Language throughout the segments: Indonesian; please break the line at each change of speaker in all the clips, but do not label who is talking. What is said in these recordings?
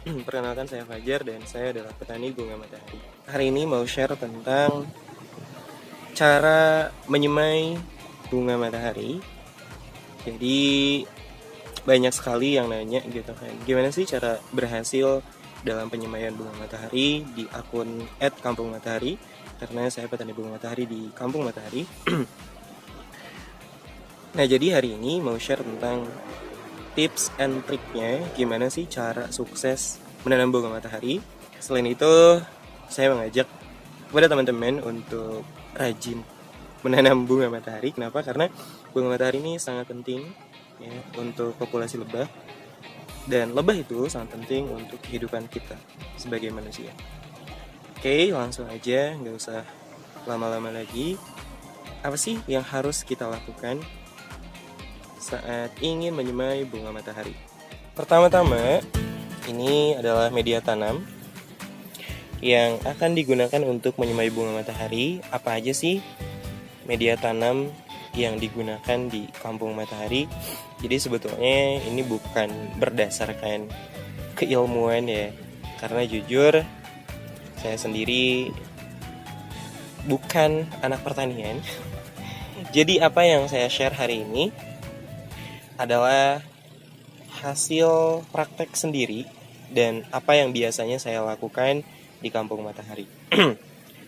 Perkenalkan, saya Fajar dan saya adalah petani bunga matahari. Hari ini mau share tentang cara menyemai bunga matahari. Jadi banyak sekali yang nanya gitu kan, gimana sih cara berhasil dalam penyemaian bunga matahari di akun @kampungmatahari, karena saya petani bunga matahari di Kampung Matahari. Nah, jadi hari ini mau share tentang tips and triknya gimana sih cara sukses menanam bunga matahari. Selain itu, saya mengajak kepada teman-teman untuk rajin menanam bunga matahari. Kenapa? Karena bunga matahari ini sangat penting ya untuk populasi lebah, dan lebah itu sangat penting untuk kehidupan kita sebagai manusia. Oke, langsung aja, nggak usah lama-lama lagi. Apa sih yang harus kita lakukan saat ingin menyemai bunga matahari? Pertama-tama, ini adalah media tanam yang akan digunakan untuk menyemai bunga matahari. Apa aja sih media tanam yang digunakan di Kampung Matahari? Jadi sebetulnya ini bukan berdasarkan keilmuan ya, karena jujur saya sendiri bukan anak pertanian. Jadi apa yang saya share hari ini adalah hasil praktek sendiri dan apa yang biasanya saya lakukan di Kampung Matahari.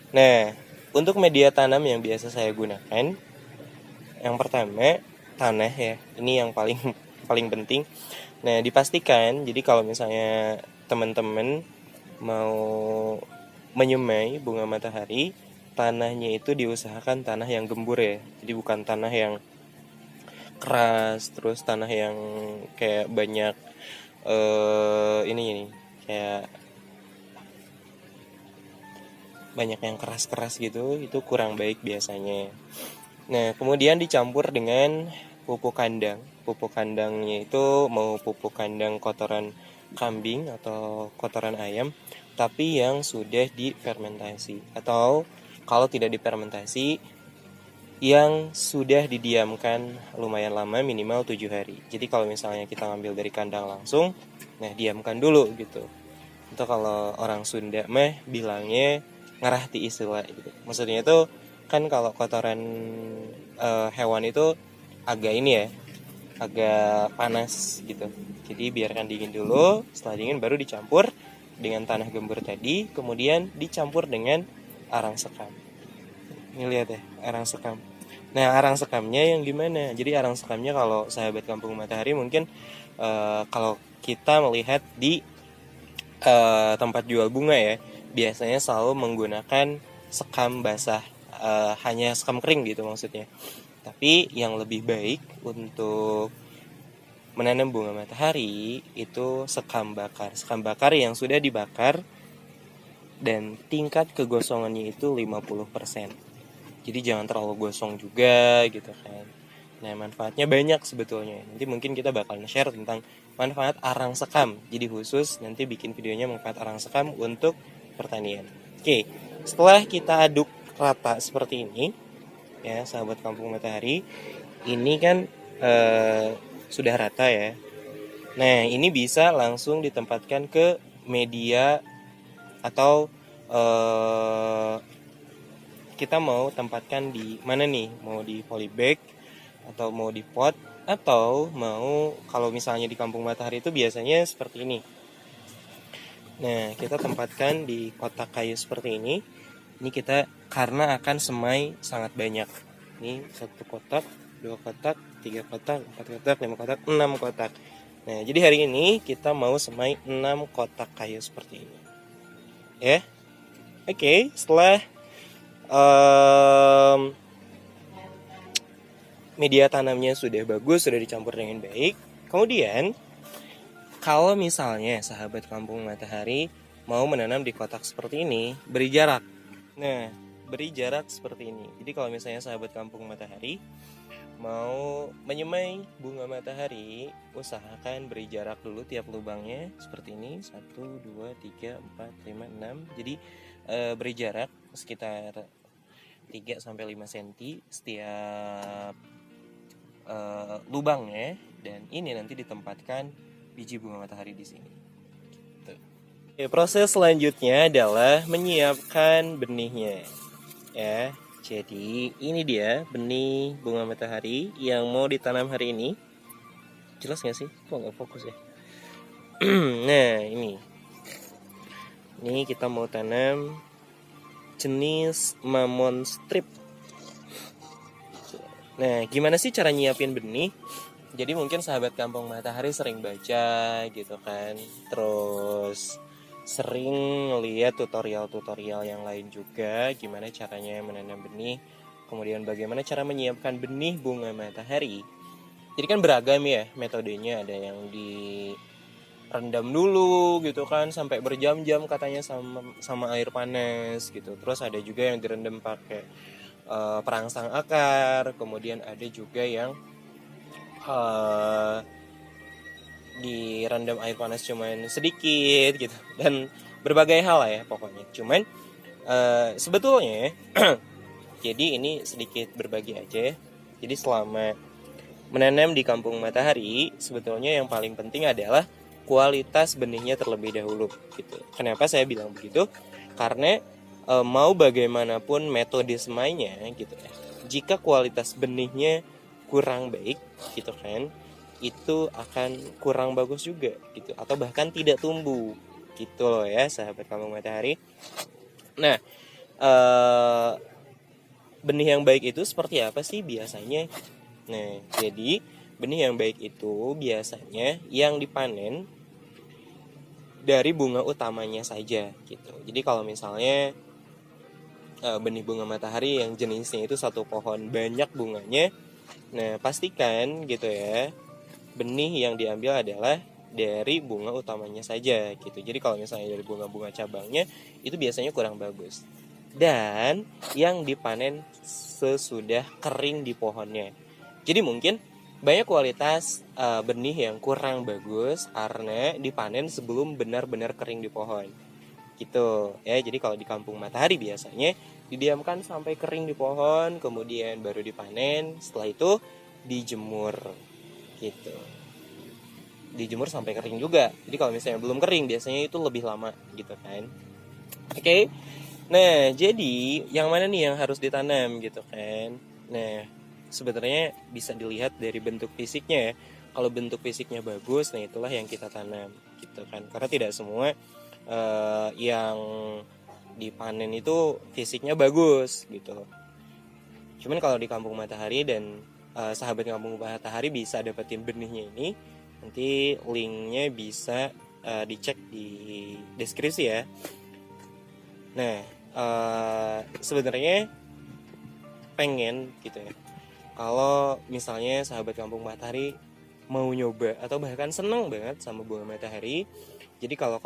Nah, untuk media tanam yang biasa saya gunakan, yang pertama tanah ya, ini yang paling paling penting. Nah, dipastikan, jadi kalau misalnya teman-teman mau menyemai bunga matahari, tanahnya itu diusahakan tanah yang gembur ya, jadi bukan tanah yang keras, terus tanah yang kayak banyak ini kayak banyak yang keras-keras gitu, itu kurang baik biasanya. Nah, kemudian dicampur dengan pupuk kandang. Pupuk kandangnya itu mau pupuk kandang kotoran kambing atau kotoran ayam, tapi yang sudah difermentasi. Atau kalau tidak difermentasi, yang sudah didiamkan lumayan lama, minimal 7 hari. Jadi kalau misalnya kita ngambil dari kandang langsung, nah diamkan dulu gitu. Itu kalau orang Sunda mah bilangnya ngerah ti istilah gitu. Maksudnya itu kan kalau kotoran hewan itu agak ini ya, agak panas gitu. Jadi biarkan dingin dulu, setelah dingin baru dicampur dengan tanah gembur tadi, kemudian dicampur dengan arang sekam. Ini lihat ya, arang sekam. Nah, arang sekamnya yang gimana? Jadi arang sekamnya kalau sahabat Kampung Matahari mungkin kalau kita melihat di tempat jual bunga ya, biasanya selalu menggunakan sekam basah, hanya sekam kering gitu maksudnya. Tapi yang lebih baik untuk menanam bunga matahari itu sekam bakar. Sekam bakar yang sudah dibakar dan tingkat kegosongannya itu 50%. Jadi jangan terlalu gosong juga gitu kan. Nah, manfaatnya banyak sebetulnya. Nanti mungkin kita bakal share tentang manfaat arang sekam. Jadi khusus nanti bikin videonya manfaat arang sekam untuk pertanian. Oke, setelah kita aduk rata seperti ini, ya sahabat Kampung Matahari, ini kan sudah rata ya. Nah, ini bisa langsung ditempatkan ke media atau kita mau tempatkan di mana nih? Mau di polybag atau mau di pot, atau mau kalau misalnya di Kampung Matahari itu biasanya seperti ini. Nah, kita tempatkan di kotak kayu seperti ini. Ini kita karena akan semai sangat banyak. Ini 1 kotak, 2 kotak, 3 kotak, 4 kotak, 5 kotak, 6 kotak. Nah, jadi hari ini kita mau semai 6 kotak kayu seperti ini. Ya. Oke, setelah media tanamnya sudah bagus, sudah dicampur dengan baik, kemudian kalau misalnya sahabat Kampung Matahari mau menanam di kotak seperti ini, beri jarak. Nah, beri jarak seperti ini. Jadi kalau misalnya sahabat Kampung Matahari mau menyemai bunga matahari, usahakan beri jarak dulu tiap lubangnya seperti ini, 1, 2, 3, 4, 5, 6. Jadi beri jarak sekitar 3-5 cm setiap lubangnya, dan ini nanti ditempatkan biji bunga matahari di sini. Tuh. Proses selanjutnya adalah menyiapkan benihnya. Ya, jadi ini dia benih bunga matahari yang mau ditanam hari ini. Jelas nggak sih? Kok nggak fokus ya? Nah, ini kita mau tanam jenis mamon strip. Nah, gimana sih cara nyiapin benih? Jadi mungkin sahabat kampung matahari sering baca gitu kan, terus sering lihat tutorial-tutorial yang lain juga gimana caranya menanam benih, kemudian bagaimana cara menyiapkan benih bunga matahari. Jadi kan beragam ya metodenya, ada yang direndam dulu gitu kan sampai berjam-jam katanya sama air panas gitu. Terus ada juga yang direndam pakai perangsang akar, kemudian ada juga yang direndam air panas cuman sedikit gitu, dan berbagai hal lah ya pokoknya. Cuman sebetulnya jadi ini sedikit berbagi aja. Jadi selama menanam di kampung matahari, sebetulnya yang paling penting adalah kualitas benihnya terlebih dahulu gitu. Kenapa saya bilang begitu? Karena mau bagaimanapun metode semainya gitu ya, jika kualitas benihnya kurang baik gitu kan, itu akan kurang bagus juga gitu, atau bahkan tidak tumbuh gitu loh ya sahabat kampung matahari. Nah, benih yang baik itu seperti apa sih biasanya? Nah, jadi benih yang baik itu biasanya yang dipanen dari bunga utamanya saja gitu. Jadi kalau misalnya benih bunga matahari yang jenisnya itu satu pohon banyak bunganya, nah pastikan gitu ya, benih yang diambil adalah dari bunga utamanya saja gitu. Jadi kalau misalnya dari bunga-bunga cabangnya itu biasanya kurang bagus. Dan yang dipanen sesudah kering di pohonnya. Jadi mungkin banyak kualitas benih yang kurang bagus karena dipanen sebelum benar-benar kering di pohon. Gitu ya. Jadi kalau di kampung matahari biasanya didiamkan sampai kering di pohon, kemudian baru dipanen, setelah itu dijemur gitu. Dijemur sampai kering juga. Jadi kalau misalnya belum kering biasanya itu lebih lama gitu kan. Oke. Nah, jadi yang mana nih yang harus ditanam gitu kan. Nah, sebenarnya bisa dilihat dari bentuk fisiknya ya. Kalau bentuk fisiknya bagus, nah itulah yang kita tanam gitu kan. Karena tidak semua yang dipanen itu fisiknya bagus gitu. Cuman kalau di kampung matahari dan sahabat kampung matahari bisa dapetin benihnya ini, nanti linknya bisa dicek di deskripsi ya. Nah, sebenarnya pengen gitu ya, kalau misalnya sahabat kampung matahari mau nyoba atau bahkan seneng banget sama bunga matahari. Jadi kalau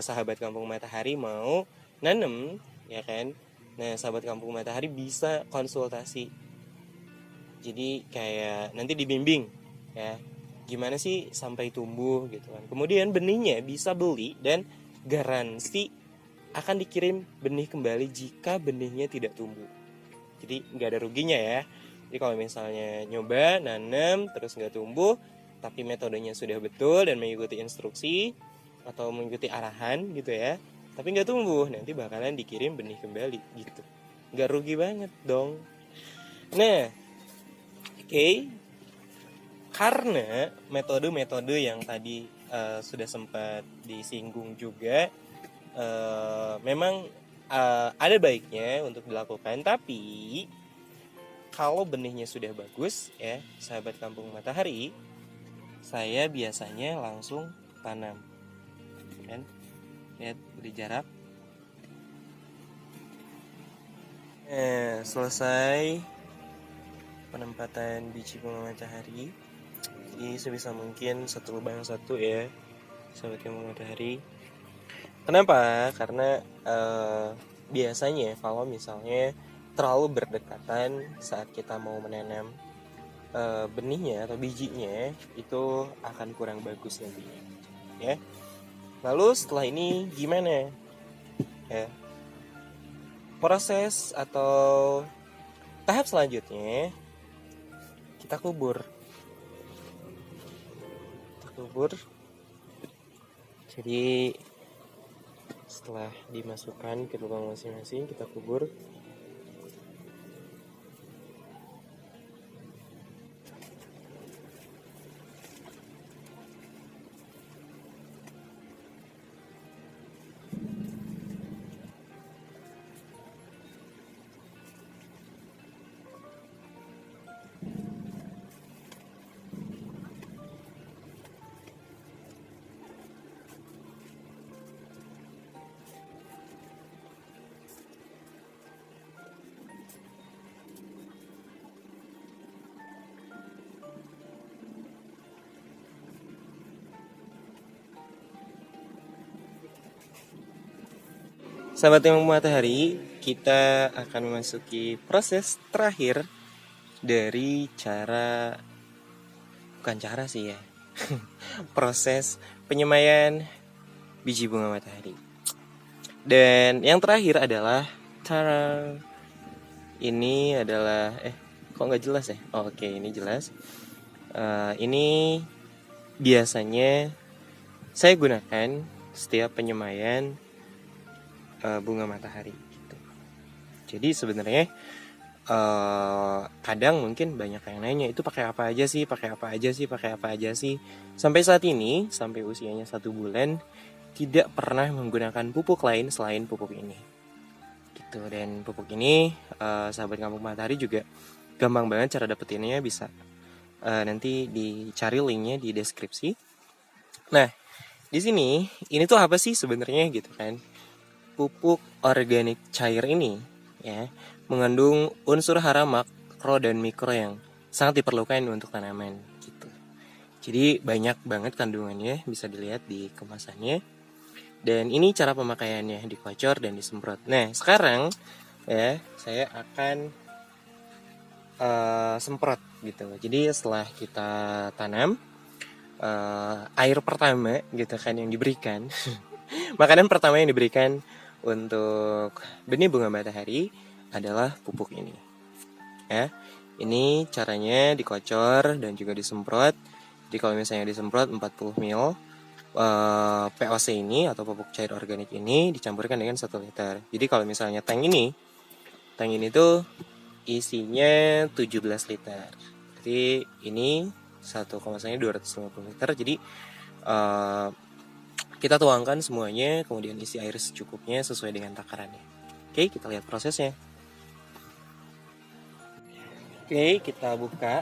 sahabat kampung matahari mau nanem ya kan, nah sahabat kampung matahari bisa konsultasi. Jadi kayak nanti dibimbing ya, gimana sih sampai tumbuh gitu kan. Kemudian benihnya bisa beli dan garansi akan dikirim benih kembali jika benihnya tidak tumbuh. Jadi nggak ada ruginya ya. Jadi kalau misalnya nyoba nanam terus nggak tumbuh, tapi metodenya sudah betul dan mengikuti instruksi atau mengikuti arahan gitu ya, tapi nggak tumbuh, nanti bakalan dikirim benih kembali gitu. Nggak rugi banget dong. Nah, oke. Karena metode-metode yang tadi sudah sempat disinggung juga, memang ada baiknya untuk dilakukan, tapi kalau benihnya sudah bagus ya sahabat kampung matahari, saya biasanya langsung tanam kan. Lihat beri jarak. Selesai penempatan biji bunga matahari, jadi sebisa mungkin satu lubang satu ya sahabat kampung matahari. Kenapa? Karena biasanya kalau misalnya terlalu berdekatan saat kita mau menanam benihnya atau bijinya, itu akan kurang bagus nantinya ya. Lalu setelah ini gimana ya, proses atau tahap selanjutnya kita kubur. Jadi setelah dimasukkan ke lubang masing-masing, kita kubur. Sahabat yang matahari, kita akan memasuki proses terakhir dari bukan cara sih ya, proses penyemaian biji bunga matahari. Dan yang terakhir adalah ini adalah kok nggak jelas ya? Oke, ini jelas. Ini biasanya saya gunakan setiap penyemaian bunga matahari gitu. Jadi sebenarnya kadang mungkin banyak yang nanya, itu pakai apa aja sih, sampai saat ini, sampai usianya 1 bulan, tidak pernah menggunakan pupuk lain selain pupuk ini gitu. Dan pupuk ini sahabat kampung matahari juga gampang banget cara dapetinnya, bisa nanti dicari linknya di deskripsi. Nah, di sini ini tuh apa sih sebenarnya gitu kan? Pupuk organik cair ini ya mengandung unsur hara makro dan mikro yang sangat diperlukan untuk tanaman gitu. Jadi banyak banget kandungannya, bisa dilihat di kemasannya. Dan ini cara pemakaiannya, dikocor dan disemprot. Nah, sekarang ya saya akan semprot gitu. Jadi setelah kita tanam, air pertama gitu kan yang diberikan makanan pertama yang diberikan untuk benih bunga matahari adalah pupuk ini ya. Ini caranya dikocor dan juga disemprot. Jadi kalau misalnya disemprot 40 ml POC ini atau pupuk cair organik ini dicampurkan dengan 1 liter. Jadi kalau misalnya tank ini tuh isinya 17 liter. Jadi ini satu kemasannya 250 liter. Jadi kita tuangkan semuanya, kemudian isi air secukupnya sesuai dengan takarannya. Oke, kita lihat prosesnya. Oke, kita buka.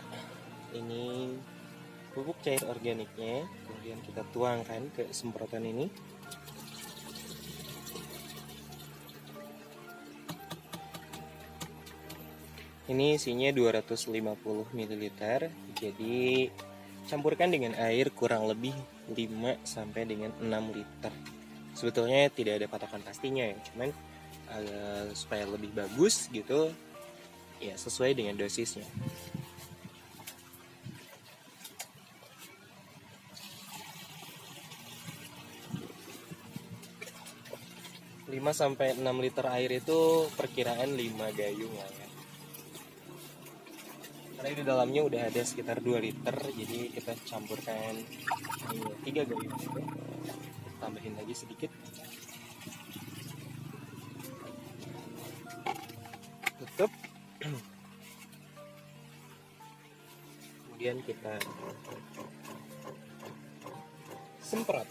Ini pupuk cair organiknya, kemudian kita tuangkan ke semprotan ini. Ini isinya 250 ml. Jadi campurkan dengan air kurang lebih 5 sampai dengan 6 liter. Sebetulnya tidak ada patokan pastinya ya, cuman supaya lebih bagus gitu ya, sesuai dengan dosisnya. Lima sampai 6 liter air itu perkiraan 5 gayung lah ya. Karena di dalamnya udah ada sekitar 2 liter, jadi kita campurkan 3 gayung. Tambahin lagi sedikit. Tutup. Kemudian kita semprot.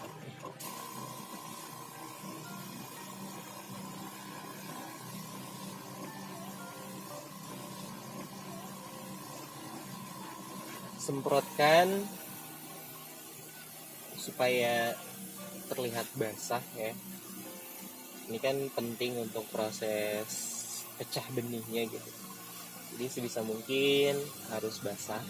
Semprotkan supaya terlihat basah ya. Ini kan penting untuk proses pecah benihnya gitu. Jadi sebisa mungkin harus basah.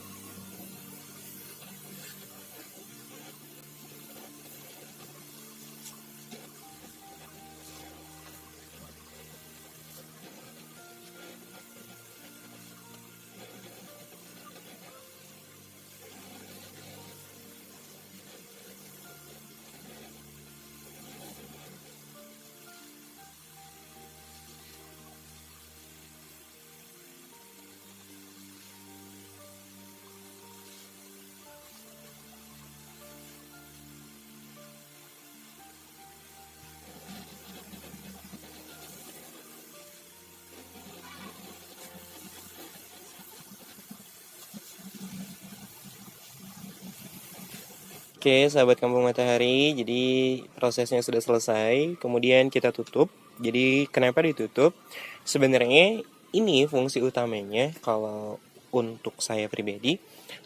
Oke, sahabat Kampung Matahari, jadi prosesnya sudah selesai, kemudian kita tutup. Jadi kenapa ditutup? Sebenarnya ini fungsi utamanya kalau untuk saya pribadi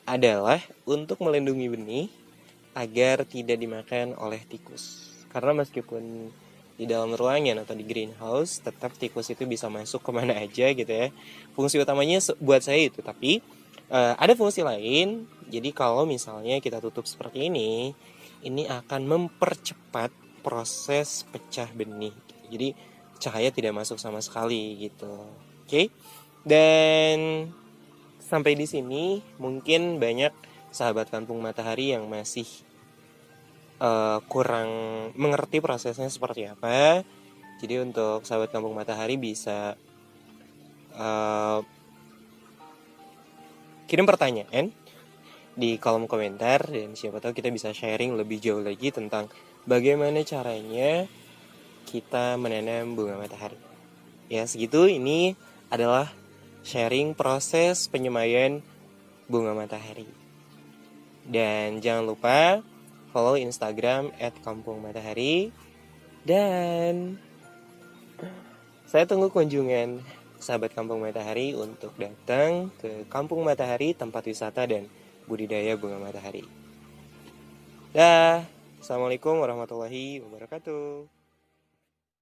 adalah untuk melindungi benih agar tidak dimakan oleh tikus. Karena meskipun di dalam ruangan atau di greenhouse, tetap tikus itu bisa masuk kemana aja gitu ya. Fungsi utamanya buat saya itu, tapi ada fungsi lain. Jadi kalau misalnya kita tutup seperti ini akan mempercepat proses pecah benih. Jadi cahaya tidak masuk sama sekali gitu. Oke. Dan sampai di sini mungkin banyak sahabat Kampung Matahari yang masih kurang mengerti prosesnya seperti apa. Jadi untuk sahabat Kampung Matahari bisa kirim pertanyaan di kolom komentar, dan siapa tahu kita bisa sharing lebih jauh lagi tentang bagaimana caranya kita menanam bunga matahari. Ya, segitu. Ini adalah sharing proses penyemaian bunga matahari. Dan jangan lupa follow Instagram @kampungmatahari, dan saya tunggu kunjungan sahabat Kampung Matahari untuk datang ke Kampung Matahari, tempat wisata dan budidaya bunga matahari. Dah, assalamualaikum warahmatullahi wabarakatuh.